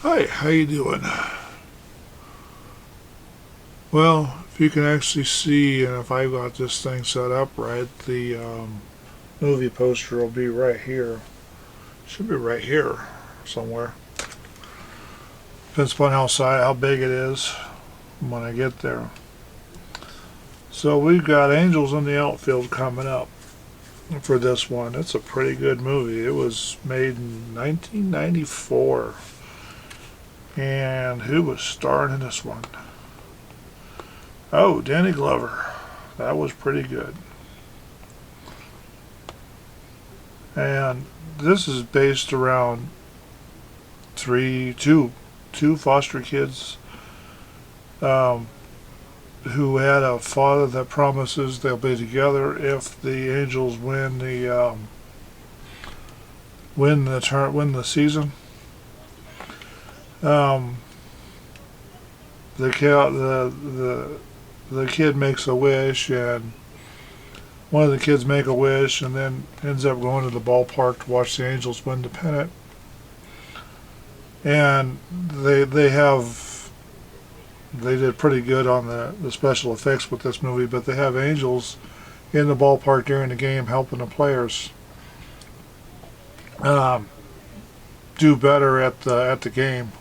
Hi, how you doing? Well, if you can actually see, and if I got this thing set up right, the movie poster will be right here. Should be right here somewhere. Depends upon how big it is when I get there. So we've got Angels in the Outfield coming up for this one. It's a pretty good movie. It was made in 1994. And who was starring in this one? Oh, Danny Glover. That was pretty good. And this is based around two foster kids who had a father that promises they'll be together if the Angels win the season. The kid makes a wish, and one of the kids make a wish, and then ends up going to the ballpark to watch the Angels win the pennant. And they did pretty good on the special effects with this movie, but they have angels in the ballpark during the game helping the players do better at the game.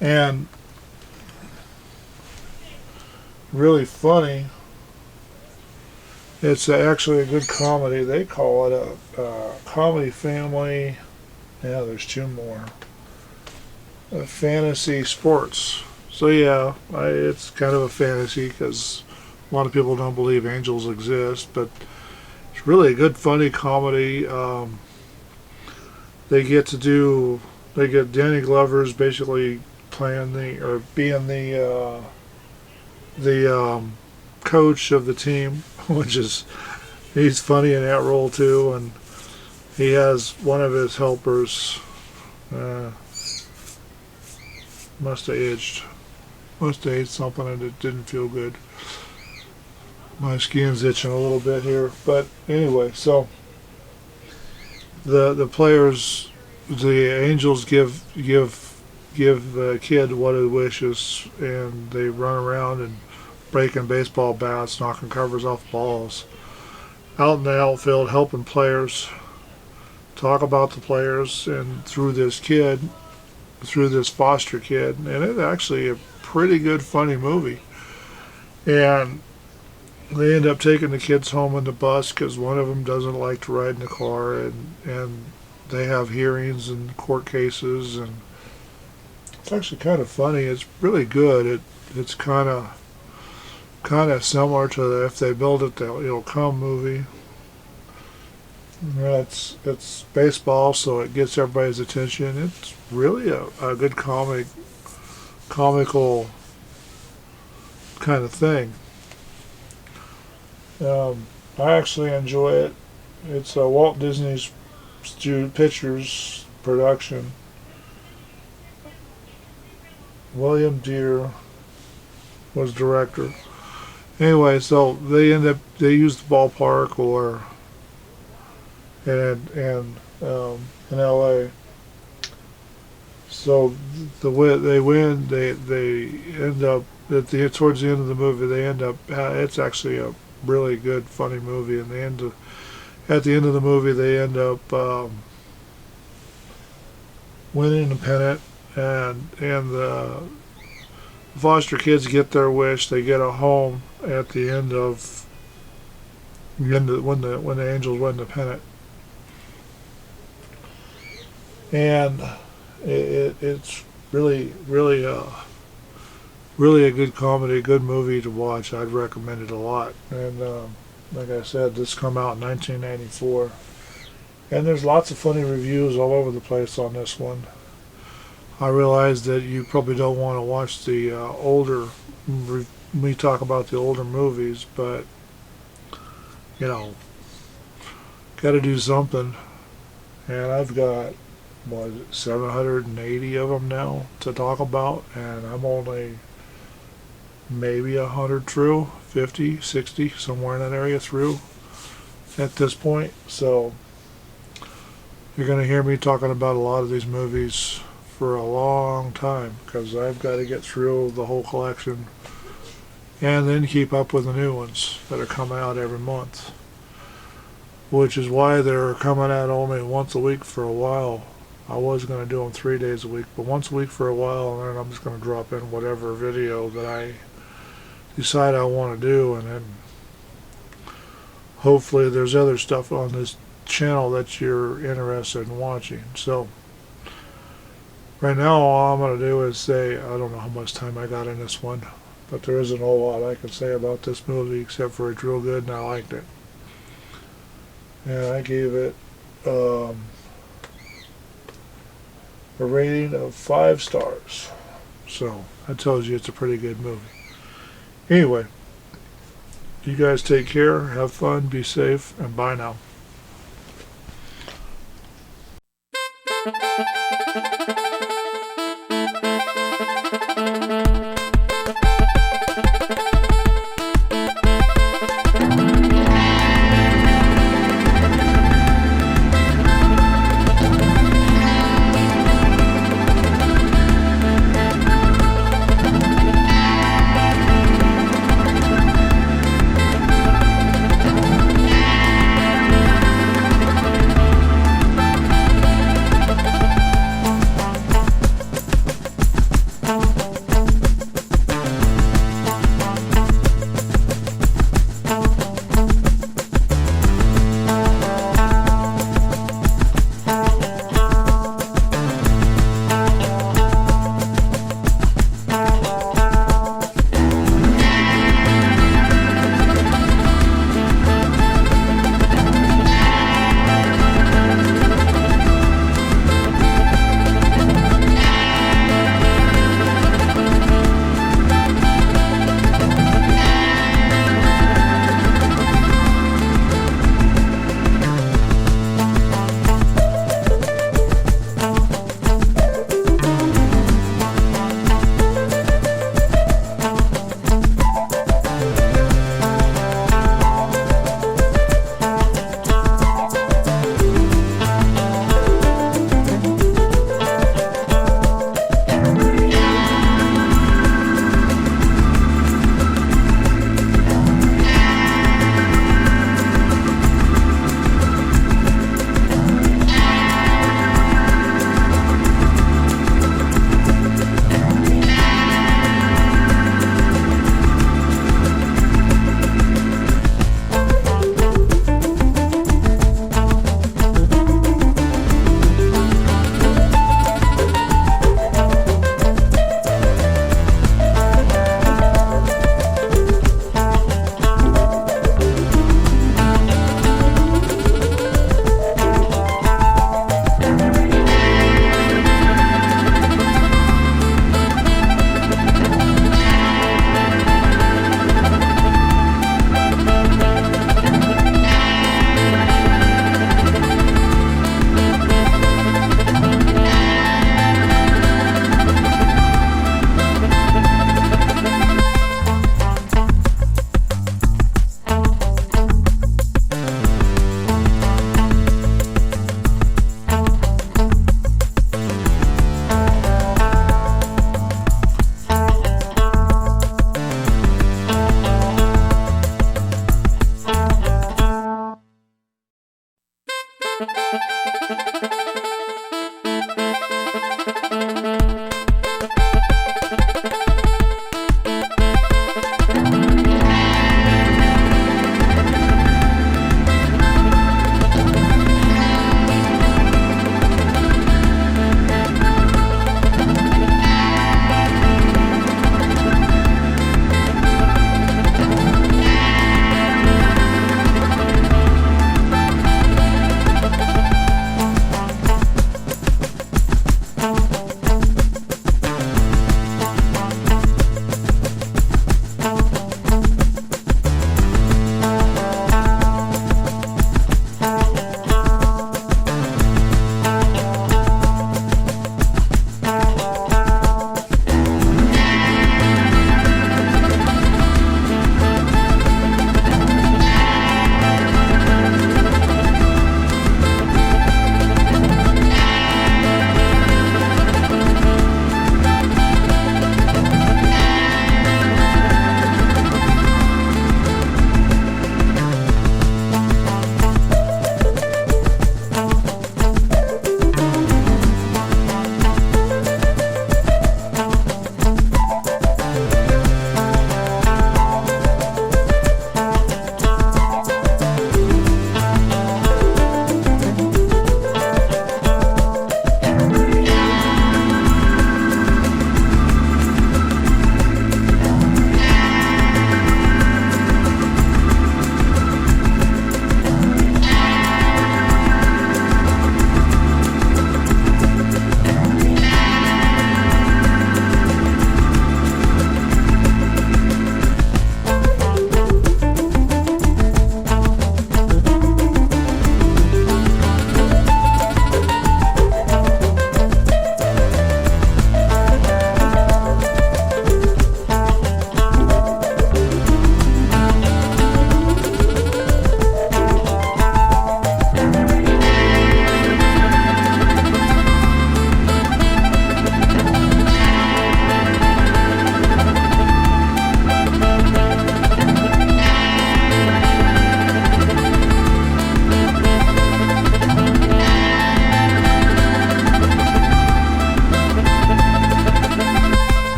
And really funny. It's actually a good comedy. They call it a comedy family. Yeah, there's two more. Fantasy sports. So yeah, it's kind of a fantasy because a lot of people don't believe angels exist, but it's really a good, funny comedy. They get Danny Glover's basically being the coach of the team, he's funny in that role too, and he has one of his helpers must have aged something and it didn't feel good. My skin's itching a little bit here, but anyway, so the players, the Angels give the kid what he wishes, and they run around and breaking baseball bats, knocking covers off balls, out in the outfield helping players, talk about the players, and through this foster kid, and it's actually a pretty good, funny movie. And they end up taking the kids home in the bus because one of them doesn't like to ride in the car, and they have hearings and court cases, and it's actually kind of funny. It's really good. It's kind of similar to the If They Build It, It'll Come movie. It's baseball, so it gets everybody's attention. It's really a good comical kind of thing. I actually enjoy it. It's a Walt Disney's Pictures production. William Deere was director. Anyway, so they use the ballpark in LA. So the way they win, they end up towards the end of the movie. They end up. It's actually a really good, funny movie. And at the end of the movie, they end up winning the pennant, and the foster kids get their wish. They get a home at the end of when the angels win the pennant, and it's really a good comedy, good movie to watch. I'd recommend it a lot. And like I said, this come out in 1994, and there's lots of funny reviews all over the place on this one. I realize that you probably don't want to watch the me talk about the older movies, but you know, got to do something. And I've got, 780 of them now to talk about, and I'm only maybe 100 through, 50, 60, somewhere in that area through at this point. So you're going to hear me talking about a lot of these movies for a long time, because I've got to get through the whole collection and then keep up with the new ones that are coming out every month, which is why they're coming out only once a week for a while. I was going to do them 3 days a week, but once a week for a while, and then I'm just going to drop in whatever video that I decide I want to do, and then hopefully there's other stuff on this channel that you're interested in watching. So right now all I'm going to do is say, I don't know how much time I got in this one, but there isn't a whole lot I can say about this movie except for it's real good and I liked it. And I gave it a rating of 5 stars. So that tells you it's a pretty good movie. Anyway, you guys take care, have fun, be safe, and bye now.